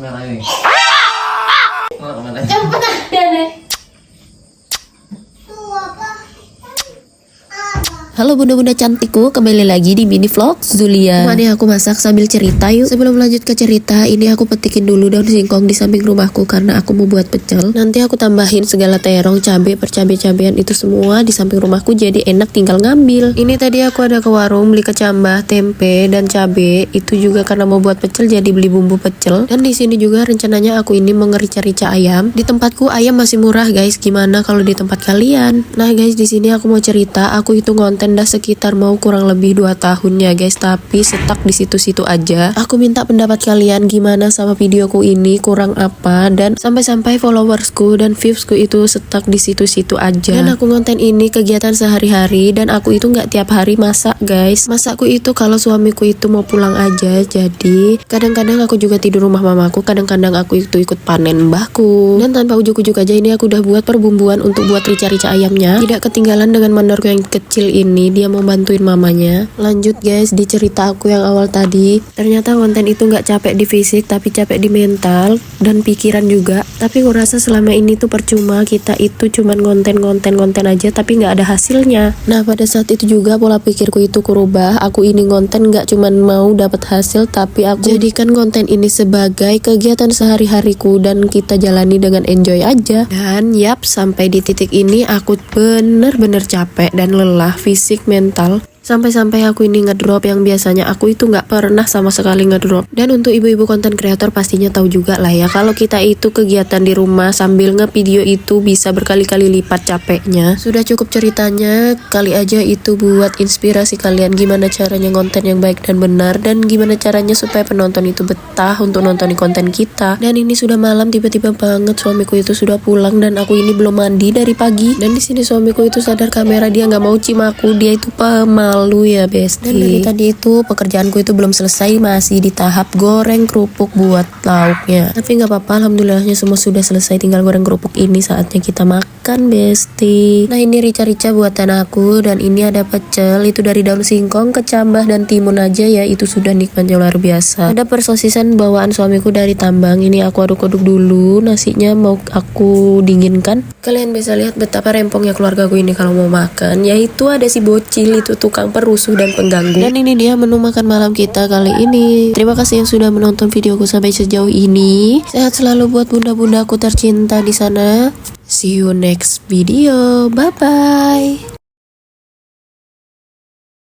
Kemana ini? Kemana? Cepet aja deh. Halo bunda-bunda cantikku, kembali lagi di mini vlog Zulia. Mari aku masak sambil cerita yuk. Sebelum lanjut ke cerita, ini aku petikin dulu daun singkong di samping rumahku karena aku mau buat pecel. Nanti aku tambahin segala terong, cabai, percabai-cabean itu semua di samping rumahku jadi enak tinggal ngambil. Ini tadi aku ada ke warung beli kecambah, tempe, dan cabai. Itu juga karena mau buat pecel jadi beli bumbu pecel. Dan di sini juga rencananya aku ini mau ngerica-rica ayam. Di tempatku ayam masih murah guys. Gimana kalau di tempat kalian? Nah guys, di sini aku mau cerita, aku itu ngonten dah sekitar mau kurang lebih 2 tahun ya guys, tapi stuck di situ-situ aja. Aku minta pendapat kalian gimana sama videoku ini, kurang apa, dan sampai-sampai followersku dan viewsku itu stuck di situ-situ aja. Dan aku ngonten ini kegiatan sehari-hari dan aku itu nggak tiap hari masak guys. Masakku itu kalau suamiku itu mau pulang aja, jadi kadang-kadang aku juga tidur rumah mamaku, kadang-kadang aku itu ikut panen mbahku. Dan tanpa ujuk-ujuk aja ini aku udah buat perbumbuan untuk buat rica-rica ayamnya. Tidak ketinggalan dengan mandorku yang kecil ini, dia mau bantuin mamanya. Lanjut guys, di cerita aku yang awal tadi, ternyata konten itu nggak capek di fisik tapi capek di mental dan pikiran juga. Tapi aku rasa selama ini tuh percuma, kita itu cuman konten aja tapi nggak ada hasilnya. Nah pada saat itu juga pola pikirku itu kurubah. Aku ini konten nggak cuman mau dapat hasil, tapi aku jadikan konten ini sebagai kegiatan sehari-hariku dan kita jalani dengan enjoy aja. Dan yap, sampai di titik ini aku bener-bener capek dan lelah fisik, mental, sampai-sampai aku ini ngedrop yang biasanya aku itu nggak pernah sama sekali ngedrop. Dan untuk ibu-ibu konten kreator pastinya tahu juga lah ya, kalau kita itu kegiatan di rumah sambil ngevideo itu bisa berkali-kali lipat capeknya. Sudah cukup ceritanya, kali aja itu buat inspirasi kalian gimana caranya konten yang baik dan benar, dan gimana caranya supaya penonton itu betah untuk nonton konten kita. Dan ini sudah malam, tiba-tiba banget suamiku itu sudah pulang dan aku ini belum mandi dari pagi. Dan di sini suamiku itu sadar kamera, dia nggak mau cium aku, dia itu malu ya besti. Dan dari tadi itu pekerjaanku itu belum selesai, masih di tahap goreng kerupuk buat lauknya. Tapi nggak apa-apa, alhamdulillahnya semua sudah selesai, tinggal goreng kerupuk ini saatnya kita makan besti. Nah ini rica-rica buatan aku, dan ini ada pecel itu dari daun singkong, kecambah, dan timun aja ya, itu sudah nikmatnya luar biasa. Ada persosisan bawaan suamiku dari tambang, ini aku aduk-aduk dulu, nasinya mau aku dinginkan. Kalian bisa lihat betapa rempongnya keluargaku ini kalau mau makan, yaitu ada si bocil itu tukang perusuh dan pengganggu. Dan ini dia menu makan malam kita kali ini. Terima kasih yang sudah menonton videoku sampai sejauh ini. Sehat selalu buat bunda-bundaku tercinta di sana. See you next video. Bye bye.